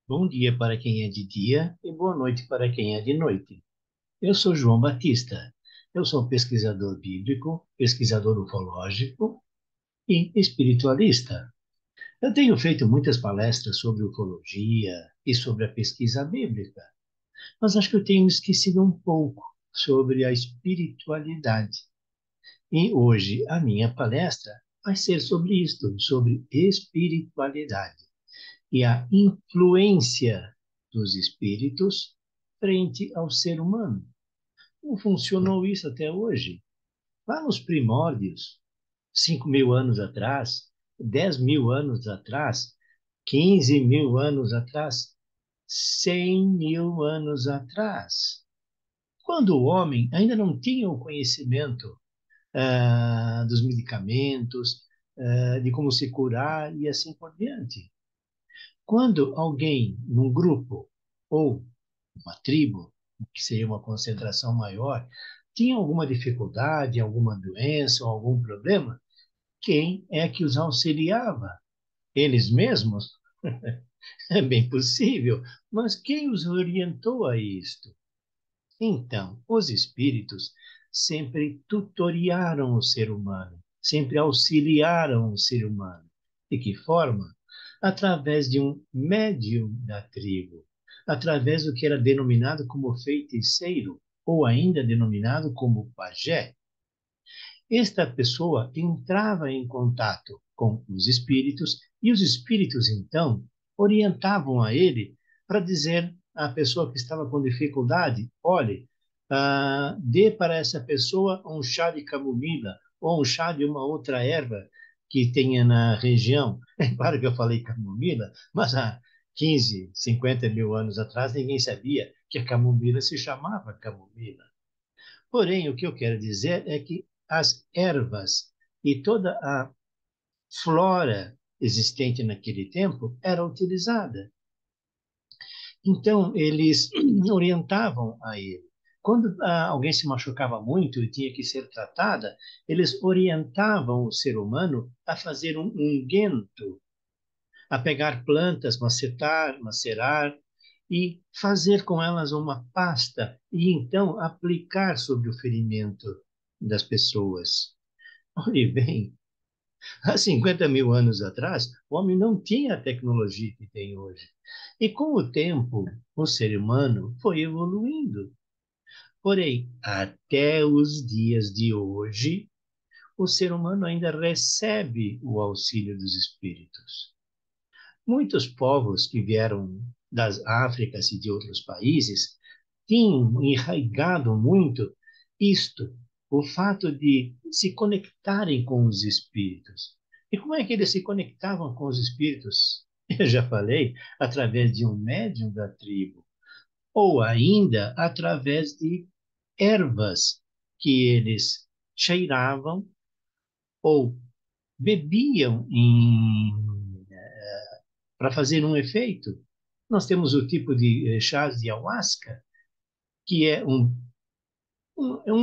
Bom dia para quem é de dia e boa noite para quem é de noite. Eu sou João Batista. Eu sou pesquisador bíblico, pesquisador ufológico e espiritualista. Eu tenho feito muitas palestras sobre ufologia e sobre a pesquisa bíblica, mas acho que eu tenho esquecido um pouco sobre a espiritualidade. E hoje a minha palestra vai ser sobre isto, sobre espiritualidade e a influência dos espíritos frente ao ser humano. Como funcionou isso até hoje? Lá nos primórdios, 5.000 anos atrás, 10.000 anos atrás, 15.000 anos atrás, 100.000 anos atrás, quando o homem ainda não tinha o conhecimento dos medicamentos, de como se curar e assim por diante. Quando alguém num grupo ou uma tribo, que seria uma concentração maior, tinha alguma dificuldade, alguma doença ou algum problema, quem é que os auxiliava? Eles mesmos? É bem possível, mas quem os orientou a isto? Então, os espíritos sempre tutoriaram o ser humano, sempre auxiliaram o ser humano. De que forma? Através de um médium da tribo, através do que era denominado como feiticeiro, ou ainda denominado como pajé. Esta pessoa entrava em contato com os espíritos e os espíritos, então, orientavam a ele para dizer à pessoa que estava com dificuldade: olhe, dê para essa pessoa um chá de camomila ou um chá de uma outra erva que tenha na região. É claro que eu falei camomila, mas há 15, 50.000 anos atrás ninguém sabia que a camomila se chamava camomila. Porém, o que eu quero dizer é que as ervas e toda a flora existente naquele tempo era utilizada. Então, eles orientavam a ele. Quando alguém se machucava muito e tinha que ser tratada, eles orientavam o ser humano a fazer um unguento, a pegar plantas, macerar e fazer com elas uma pasta e então aplicar sobre o ferimento das pessoas. Olhe bem, há 50.000 anos atrás, o homem não tinha a tecnologia que tem hoje. E com o tempo, o ser humano foi evoluindo. Porém, até os dias de hoje, o ser humano ainda recebe o auxílio dos espíritos. Muitos povos que vieram das Áfricas e de outros países tinham enraizado muito isto, o fato de se conectarem com os espíritos. E como é que eles se conectavam com os espíritos? Eu já falei, através de um médium da tribo, ou ainda através de ervas que eles cheiravam ou bebiam para fazer um efeito. Nós temos o tipo de chás de ayahuasca, que é um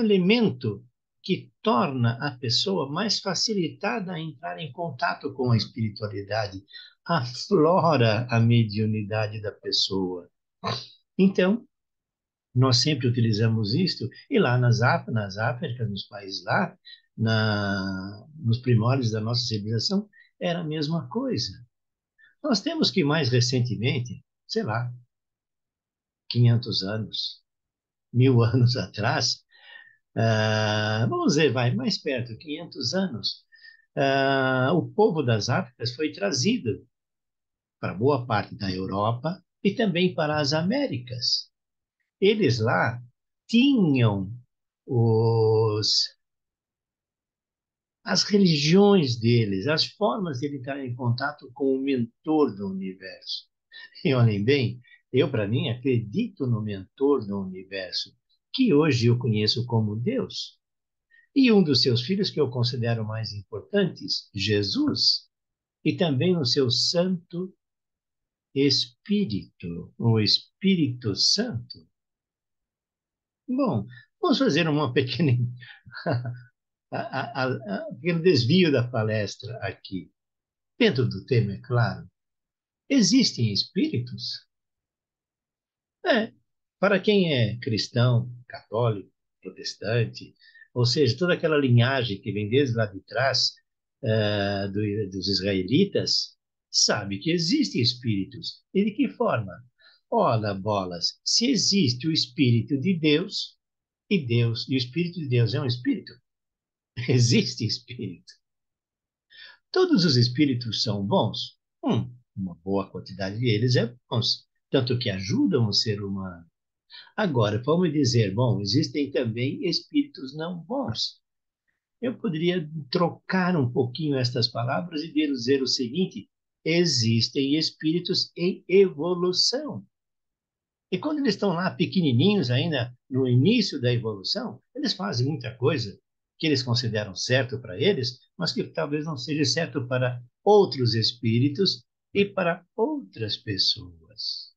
elemento que torna a pessoa mais facilitada a entrar em contato com a espiritualidade, aflora a mediunidade da pessoa. Então, nós sempre utilizamos isto, e lá nas Áfricas, nos países lá, nos primórdios da nossa civilização, era a mesma coisa. Nós temos que mais recentemente, sei lá, 500 anos, 1.000 anos atrás, vamos dizer, vai mais perto, 500 anos, o povo das Áfricas foi trazido para boa parte da Europa e também para as Américas. Eles lá tinham os, as religiões deles, as formas de entrar em contato com o mentor do universo. E olhem bem, eu, para mim, acredito no mentor do universo, que hoje eu conheço como Deus. E um dos seus filhos que eu considero mais importantes, Jesus, e também no seu Santo Espírito, o Espírito Santo. Bom, vamos fazer uma pequena, um pequeno desvio da palestra aqui. Dentro do tema, é claro, existem espíritos? É, para quem é cristão, católico, protestante, ou seja, toda aquela linhagem que vem desde lá de trás, dos israelitas, sabe que existem espíritos. E de que forma? Ora, bolas, se existe o Espírito de Deus, e o Espírito de Deus é um espírito, existe espírito. Todos os espíritos são bons? Uma boa quantidade deles é bons, tanto que ajudam o ser humano. Agora, vamos dizer, bom, existem também espíritos não bons. Eu poderia trocar um pouquinho estas palavras e dizer o seguinte: existem espíritos em evolução. E quando eles estão lá pequenininhos ainda, no início da evolução, eles fazem muita coisa que eles consideram certo para eles, mas que talvez não seja certo para outros espíritos e para outras pessoas.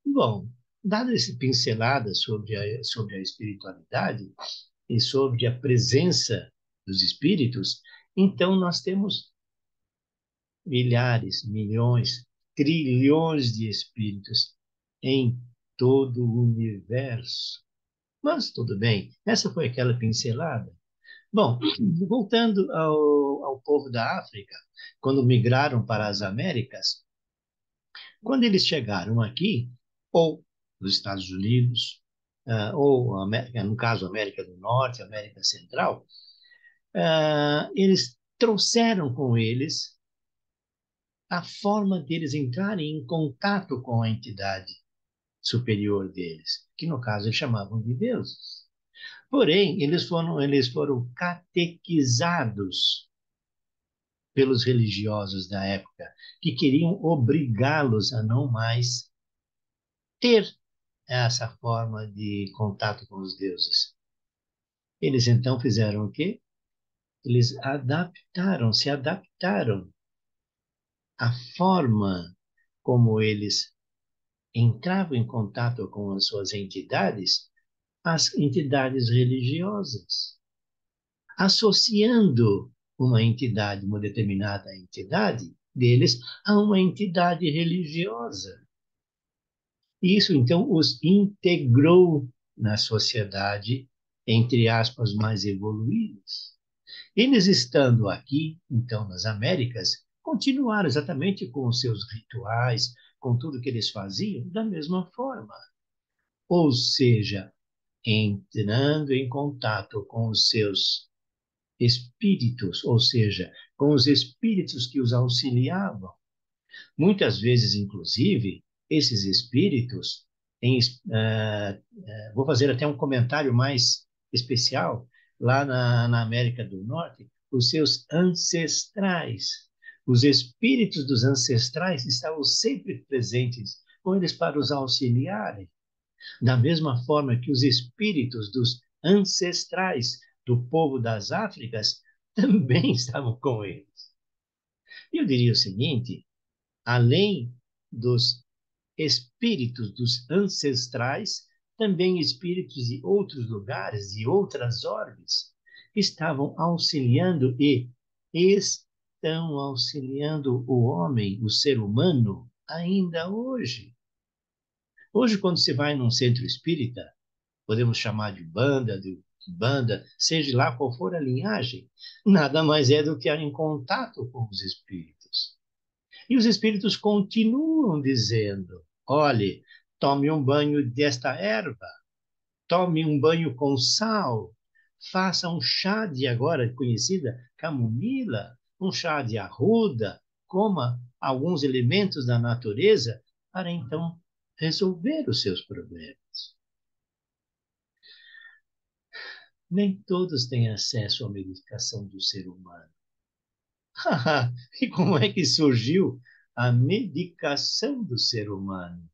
Bom, dada essa pincelada sobre a espiritualidade e sobre a presença dos espíritos, então nós temos milhares, milhões, trilhões de espíritos em todo o universo. Mas tudo bem, essa foi aquela pincelada. Bom, voltando ao povo da África, quando migraram para as Américas, quando eles chegaram aqui, ou nos Estados Unidos, ou América, no caso América do Norte, América Central, eles trouxeram com eles a forma deles entrarem em contato com a entidade superior deles, que no caso eles chamavam de deuses. Porém, eles foram catequizados pelos religiosos da época, que queriam obrigá-los a não mais ter essa forma de contato com os deuses. Eles então fizeram o quê? Eles se adaptaram à forma como eles entravam em contato com as suas entidades, as entidades religiosas, associando uma determinada entidade deles a uma entidade religiosa. E isso, então, os integrou na sociedade, entre aspas, mais evoluídas. Eles estando aqui, então, nas Américas, continuaram exatamente com os seus rituais, com tudo que eles faziam, da mesma forma. Ou seja, entrando em contato com os seus espíritos, ou seja, com os espíritos que os auxiliavam. Muitas vezes, inclusive, esses espíritos, em, vou fazer até um comentário mais especial, lá na América do Norte, os seus ancestrais. Os espíritos dos ancestrais estavam sempre presentes com eles para os auxiliarem, da mesma forma que os espíritos dos ancestrais do povo das Áfricas também estavam com eles. Eu diria o seguinte: além dos espíritos dos ancestrais, também espíritos de outros lugares, de outras orbes, estavam auxiliando e estão auxiliando o homem, o ser humano, ainda hoje. Hoje, quando se vai num centro espírita, podemos chamar de banda, seja lá qual for a linhagem, nada mais é do que estar em contato com os espíritos. E os espíritos continuam dizendo: olhe, tome um banho desta erva, tome um banho com sal, faça um chá de agora conhecida camomila, um chá de arruda, coma alguns elementos da natureza para então resolver os seus problemas. Nem todos têm acesso à medicação do ser humano. E como é que surgiu a medicação do ser humano?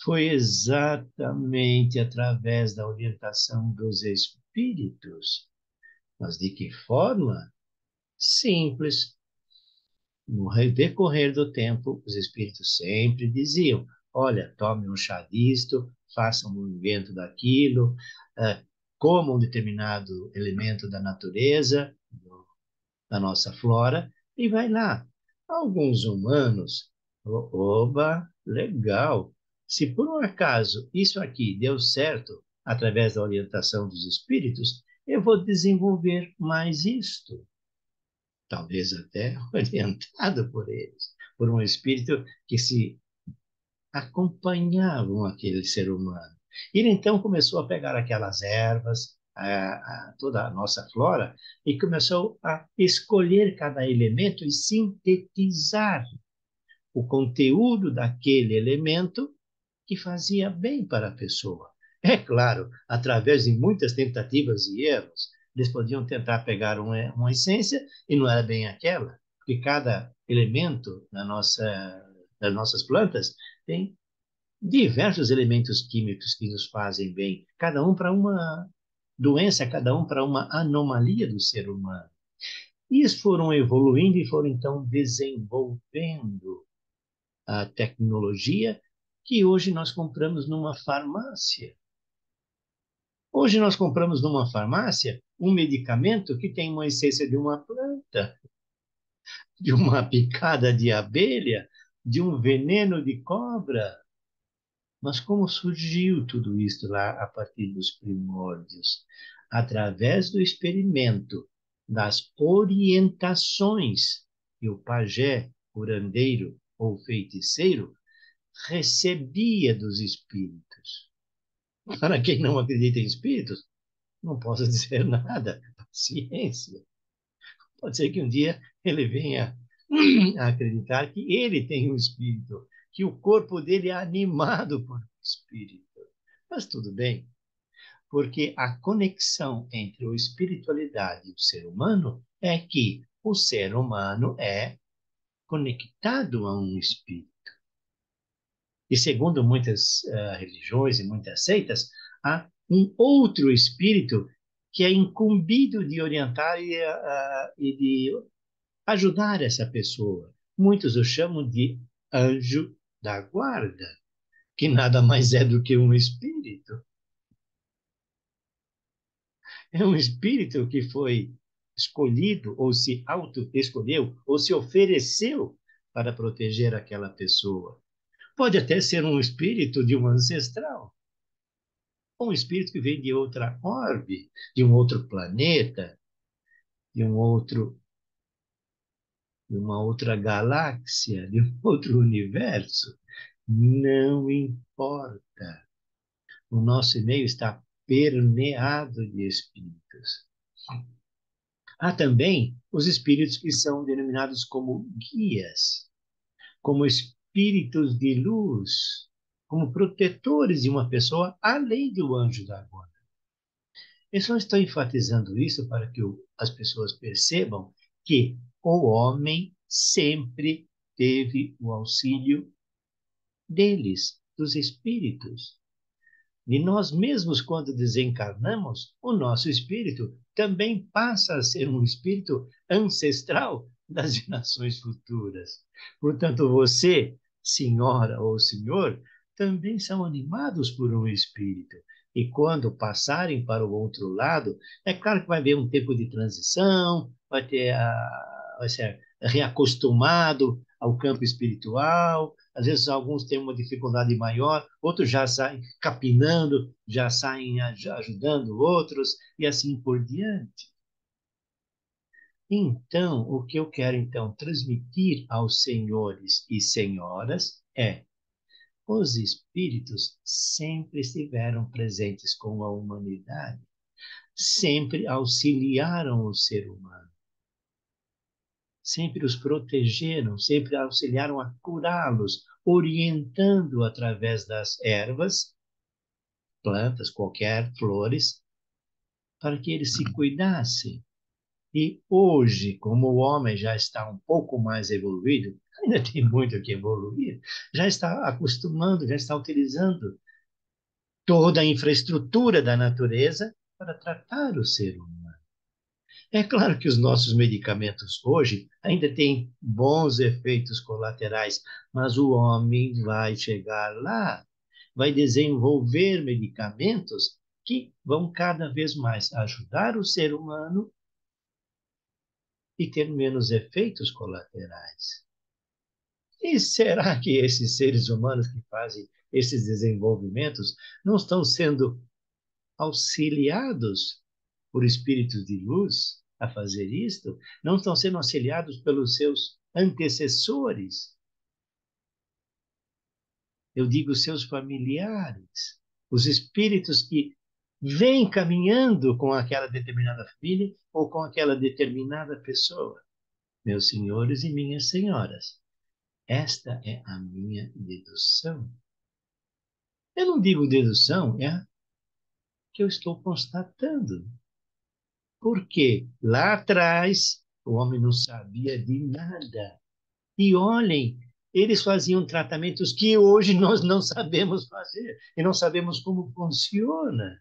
Foi exatamente através da orientação dos espíritos. Mas de que forma? Simples. No decorrer do tempo, os espíritos sempre diziam: olha, tome um chá disto, faça um movimento daquilo, coma um determinado elemento da natureza, da nossa flora, e vai lá. Alguns humanos Oba, legal. Se por um acaso isso aqui deu certo através da orientação dos espíritos, eu vou desenvolver mais isto, talvez até orientado por eles, por um espírito que se acompanhavam aquele ser humano. Ele então começou a pegar aquelas ervas, toda a nossa flora, e começou a escolher cada elemento e sintetizar o conteúdo daquele elemento que fazia bem para a pessoa. É claro, através de muitas tentativas e erros, eles podiam tentar pegar uma essência e não era bem aquela, porque cada elemento das nossas plantas tem diversos elementos químicos que nos fazem bem, cada um para uma doença, cada um para uma anomalia do ser humano. E eles foram evoluindo e foram então desenvolvendo a tecnologia que hoje nós compramos numa farmácia. Hoje nós compramos numa farmácia um medicamento que tem uma essência de uma planta, de uma picada de abelha, de um veneno de cobra. Mas como surgiu tudo isso lá a partir dos primórdios? Através do experimento, das orientações que o pajé, curandeiro ou feiticeiro recebia dos espíritos. Para quem não acredita em espíritos, não posso dizer nada. Paciência. Pode ser que um dia ele venha a acreditar que ele tem um espírito, que o corpo dele é animado por um espírito. Mas tudo bem, porque a conexão entre a espiritualidade e o ser humano é que o ser humano é conectado a um espírito. E segundo muitas religiões e muitas seitas, há um outro espírito que é incumbido de orientar e de ajudar essa pessoa. Muitos o chamam de anjo da guarda, que nada mais é do que um espírito. É um espírito que foi escolhido, ou se auto-escolheu, ou se ofereceu para proteger aquela pessoa. Pode até ser um espírito de um ancestral, ou um espírito que vem de outra orbe, de um outro planeta, de um outro, de uma outra galáxia, de um outro universo. Não importa. O nosso meio está permeado de espíritos. Há também os espíritos que são denominados como guias, como espíritos de luz, como protetores de uma pessoa, além do anjo da guarda. Eu só estou enfatizando isso para que as pessoas percebam que o homem sempre teve o auxílio deles, dos espíritos. E nós mesmos, quando desencarnamos, o nosso espírito também passa a ser um espírito ancestral das gerações futuras. Portanto, você, senhora ou senhor, também são animados por um espírito. E quando passarem para o outro lado, é claro que vai haver um tempo de transição, vai ser reacostumado ao campo espiritual. Às vezes, alguns têm uma dificuldade maior, outros já saem capinando, já saem ajudando outros, e assim por diante. Então, o que eu quero então transmitir aos senhores e senhoras é: os espíritos sempre estiveram presentes com a humanidade, sempre auxiliaram o ser humano, sempre os protegeram, sempre auxiliaram a curá-los, orientando através das ervas, plantas, qualquer, flores, para que eles se cuidassem. E hoje, como o homem já está um pouco mais evoluído, ainda tem muito que evoluir, já está acostumando, já está utilizando toda a infraestrutura da natureza para tratar o ser humano. É claro que os nossos medicamentos hoje ainda têm bons efeitos colaterais, mas o homem vai chegar lá, vai desenvolver medicamentos que vão cada vez mais ajudar o ser humano e ter menos efeitos colaterais. E será que esses seres humanos que fazem esses desenvolvimentos não estão sendo auxiliados por espíritos de luz a fazer isto? Não estão sendo auxiliados pelos seus antecessores? Eu digo seus familiares, os espíritos que vêm caminhando com aquela determinada família ou com aquela determinada pessoa. Meus senhores e minhas senhoras, esta é a minha dedução. Eu não digo dedução, é a que eu estou constatando. Porque lá atrás o homem não sabia de nada. E olhem, eles faziam tratamentos que hoje nós não sabemos fazer e não sabemos como funciona.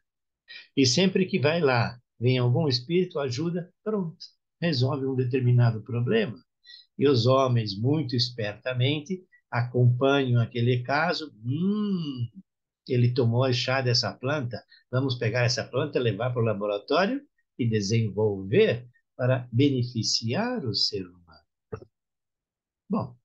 E sempre que vai lá, vem algum espírito, ajuda, pronto, resolve um determinado problema. E os homens, muito espertamente, acompanham aquele caso. Ele tomou chá dessa planta, vamos pegar essa planta, levar para o laboratório e desenvolver para beneficiar o ser humano. Bom,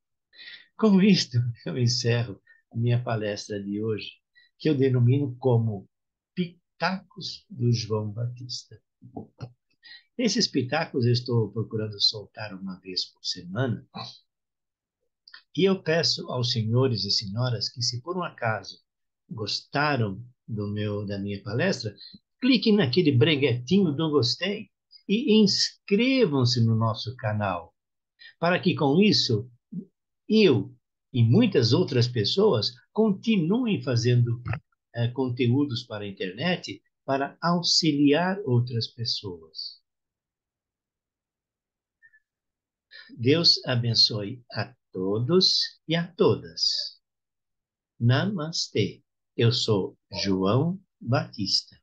com isto, eu encerro a minha palestra de hoje, que eu denomino como Pitacos do João Batista. Esses pitacos eu estou procurando soltar uma vez por semana, e eu peço aos senhores e senhoras que, se por um acaso gostaram da minha palestra, cliquem naquele breguetinho do gostei e inscrevam-se no nosso canal, para que com isso eu e muitas outras pessoas continuem fazendo conteúdos para a internet para auxiliar outras pessoas. Deus abençoe a todos e a todas. Namastê. Eu sou João Batista.